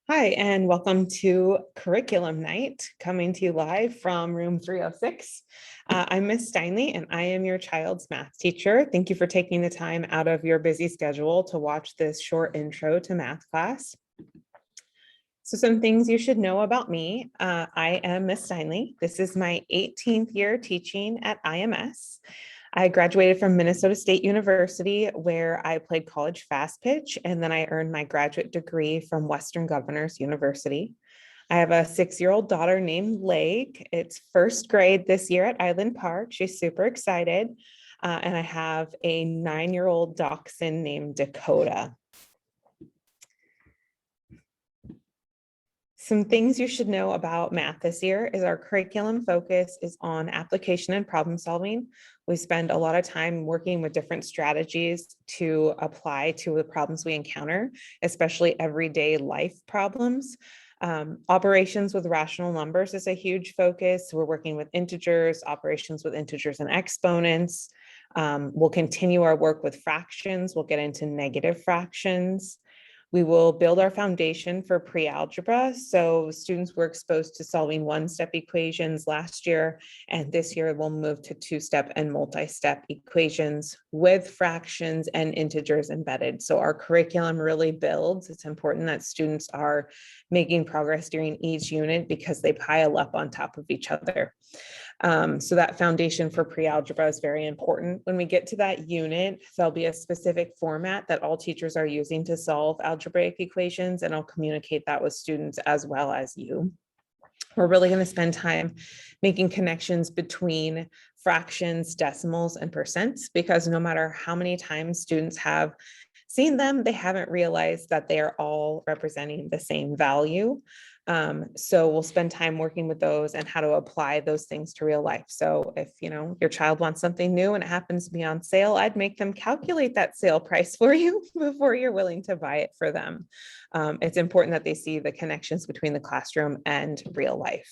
Hi, and welcome to Curriculum Night, coming to you live from room 306. I'm Miss Steinle, and I am your child's math teacher. Thank you for taking the time out of your busy schedule to watch this short intro to math class. So some things you should know about me. I am Miss Steinle. This is my 18th year teaching at IMS. I graduated from Minnesota State University, where I played college fast pitch, and then I earned my graduate degree from Western Governors University. I have a 6-year-old daughter named Lake. It's first grade this year at Island Park. She's super excited. And I have a 9-year-old dachshund named Dakota. Some things you should know about math this year is our curriculum focus is on application and problem solving. We spend a lot of time working with different strategies to apply to the problems we encounter, especially everyday life problems. Operations with rational numbers is a huge focus. We're working with integers, operations with integers and exponents. We'll continue our work with fractions. We'll get into negative fractions. We will build our foundation for pre-algebra. So students were exposed to solving one-step equations last year, and this year we'll move to two-step and multi-step equations with fractions and integers embedded. So our curriculum really builds. It's important that students are making progress during each unit because they pile up on top of each other. So that foundation for pre-algebra is very important. When we get to that unit, there'll be a specific format that all teachers are using to solve algebraic equations, and I'll communicate that with students as well as you. We're really going to spend time making connections between fractions, decimals, and percents, because no matter how many times students have seen them, they haven't realized that they are all representing the same value. So we'll spend time working with those and how to apply those things to real life. So if your child wants something new and it happens to be on sale, I'd make them calculate that sale price for you before you're willing to buy it for them. It's important that they see the connections between the classroom and real life.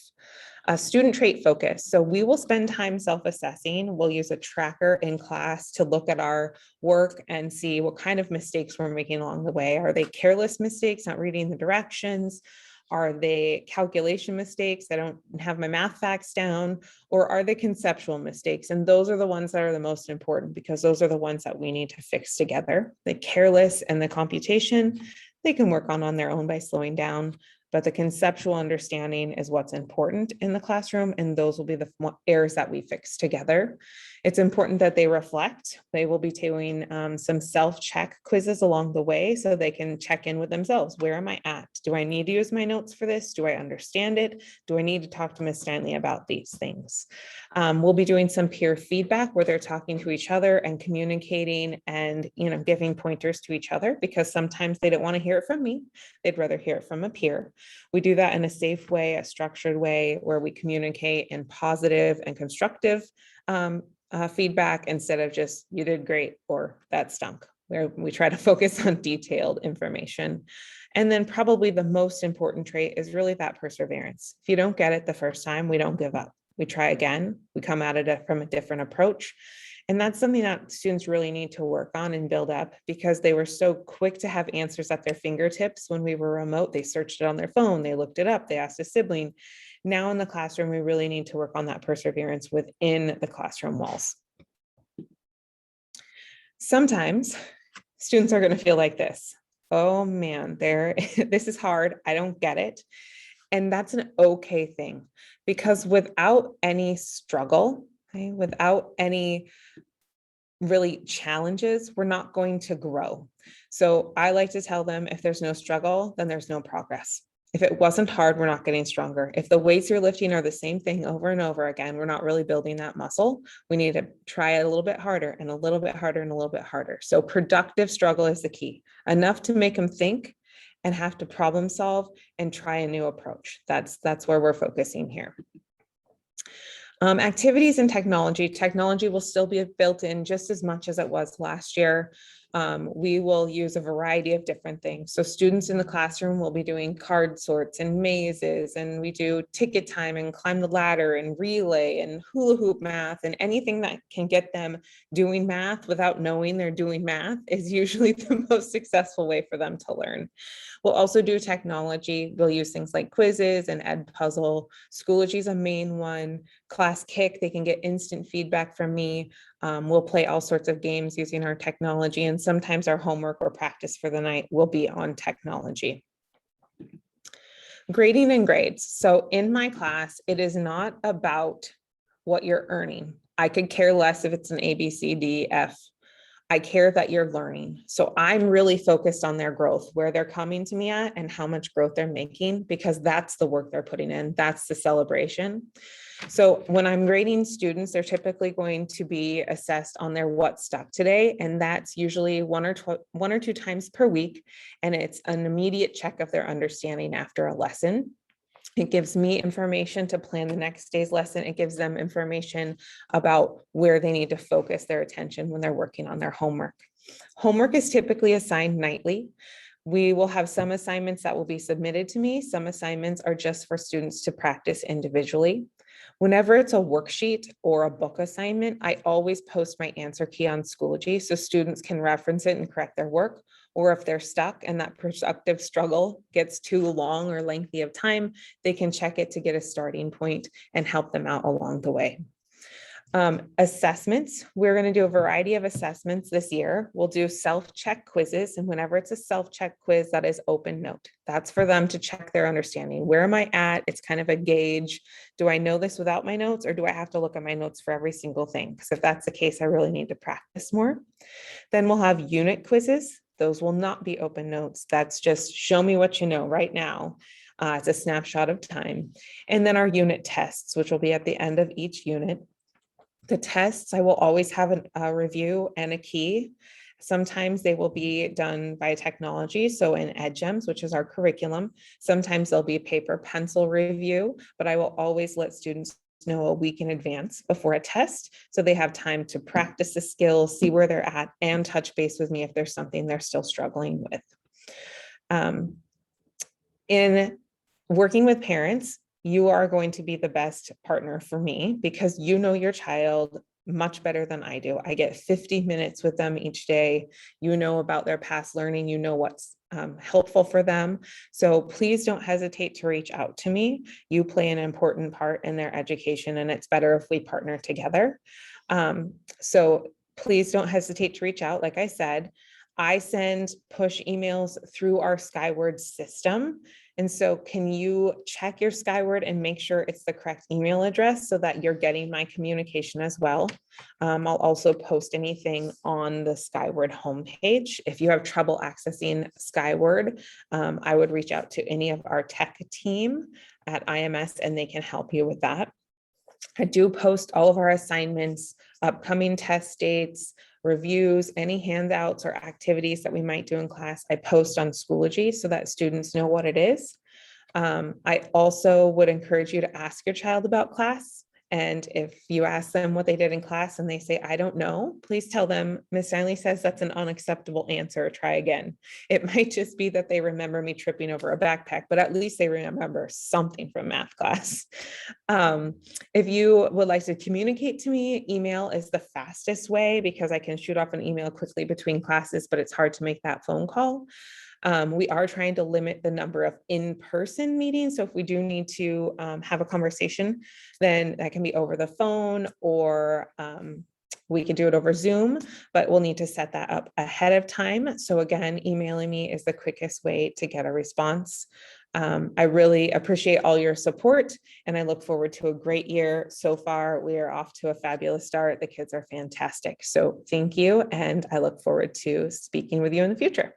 Student trait focus. So we will spend time self-assessing. We'll use a tracker in class to look at our work and see what kind of mistakes we're making along the way. Are they careless mistakes, not reading the directions? Are they calculation mistakes? I don't have my math facts down. Or are they conceptual mistakes? And those are the ones that are the most important, because those are the ones that we need to fix together. The careless and the computation, they can work on their own by slowing down. But the conceptual understanding is what's important in the classroom, and those will be the errors that we fix together. It's important that they reflect. They will be doing some self-check quizzes along the way so they can check in with themselves. Where am I at? Do I need to use my notes for this? Do I understand it? Do I need to talk to Ms. Steinle about these things? We'll be doing some peer feedback where they're talking to each other and communicating and giving pointers to each other, because sometimes they don't want to hear it from me. They'd rather hear it from a peer. We do that in a safe way, a structured way, where we communicate in positive and constructive feedback instead of just "you did great" or "that stunk," where we try to focus on detailed information. And then probably the most important trait is really that perseverance. If you don't get it the first time, we don't give up. We try again. We come at it from a different approach. And that's something that students really need to work on and build up, because they were so quick to have answers at their fingertips when we were remote. They searched it on their phone, they looked it up, they asked a sibling. Now in the classroom, we really need to work on that perseverance within the classroom walls. Sometimes students are going to feel like this. Oh man, this is hard. I don't get it. And that's an okay thing, because without any struggle, okay, without any really challenges, we're not going to grow. So I like to tell them, if there's no struggle, then there's no progress. If it wasn't hard, we're not getting stronger. If the weights you're lifting are the same thing over and over again, we're not really building that muscle. We need to try it a little bit harder and a little bit harder and a little bit harder. So productive struggle is the key. Enough to make them think and have to problem solve and try a new approach. That's where we're focusing here. Activities and technology. Technology will still be built in just as much as it was last year. We will use a variety of different things. So students in the classroom will be doing card sorts and mazes, and we do ticket time and climb the ladder and relay and hula hoop math, and anything that can get them doing math without knowing they're doing math is usually the most successful way for them to learn. We'll also do technology. We'll use things like quizzes and Ed Puzzle. Schoology is a main one. Class Kick, they can get instant feedback from me. We'll play all sorts of games using our technology, and sometimes our homework or practice for the night will be on technology. Grading and grades. So in my class, it is not about what you're earning. I could care less if it's an A, B, C, D, F. I care that you're learning. So I'm really focused on their growth, where they're coming to me at and how much growth they're making, because that's the work they're putting in. That's the celebration. So when I'm grading students, they're typically going to be assessed on their what stuck today. And that's usually one or two times per week. And it's an immediate check of their understanding after a lesson. It gives me information to plan the next day's lesson. It gives them information about where they need to focus their attention when they're working on their homework. Homework is typically assigned nightly. We will have some assignments that will be submitted to me. Some assignments are just for students to practice individually. Whenever it's a worksheet or a book assignment, I always post my answer key on Schoology so students can reference it and correct their work. Or if they're stuck and that productive struggle gets too long or lengthy of time, they can check it to get a starting point and help them out along the way. Assessments, we're going to do a variety of assessments this year. We'll do self-check quizzes, and whenever it's a self-check quiz, that is open note. That's for them to check their understanding. Where am I at? It's kind of a gauge. Do I know this without my notes, or do I have to look at my notes for every single thing? Because if that's the case, I really need to practice more. Then we'll have unit quizzes. Those will not be open notes. That's just show me what you know right now. It's a snapshot of time. And then our unit tests, which will be at the end of each unit. The tests, I will always have a review and a key. Sometimes they will be done by technology. So in EdGEMS, which is our curriculum, sometimes there'll be paper pencil review, but I will always let students know a week in advance before a test, so they have time to practice the skills, see where they're at, and touch base with me if there's something they're still struggling with. In working with parents, you are going to be the best partner for me because you know your child much better than I do. I get 50 minutes with them each day. You know about their past learning, you know what's helpful for them. So please don't hesitate to reach out to me. You play an important part in their education, and it's better if we partner together. So please don't hesitate to reach out. Like I said, I send push emails through our Skyward system. And so can you check your Skyward and make sure it's the correct email address so that you're getting my communication as well? I'll also post anything on the Skyward homepage. If you have trouble accessing Skyward, I would reach out to any of our tech team at IMS and they can help you with that. I do post all of our assignments, upcoming test dates, reviews, any handouts or activities that we might do in class. I post on Schoology so that students know what it is. I also would encourage you to ask your child about class. And if you ask them what they did in class and they say, I don't know, please tell them, Ms. Steinle says that's an unacceptable answer, try again. It might just be that they remember me tripping over a backpack, but at least they remember something from math class. If you would like to communicate to me, email is the fastest way because I can shoot off an email quickly between classes, but it's hard to make that phone call. We are trying to limit the number of in-person meetings. So if we do need to have a conversation, then that can be over the phone or we can do it over Zoom, but we'll need to set that up ahead of time. So again, emailing me is the quickest way to get a response. I really appreciate all your support and I look forward to a great year. So far, we are off to a fabulous start. The kids are fantastic. So thank you. And I look forward to speaking with you in the future.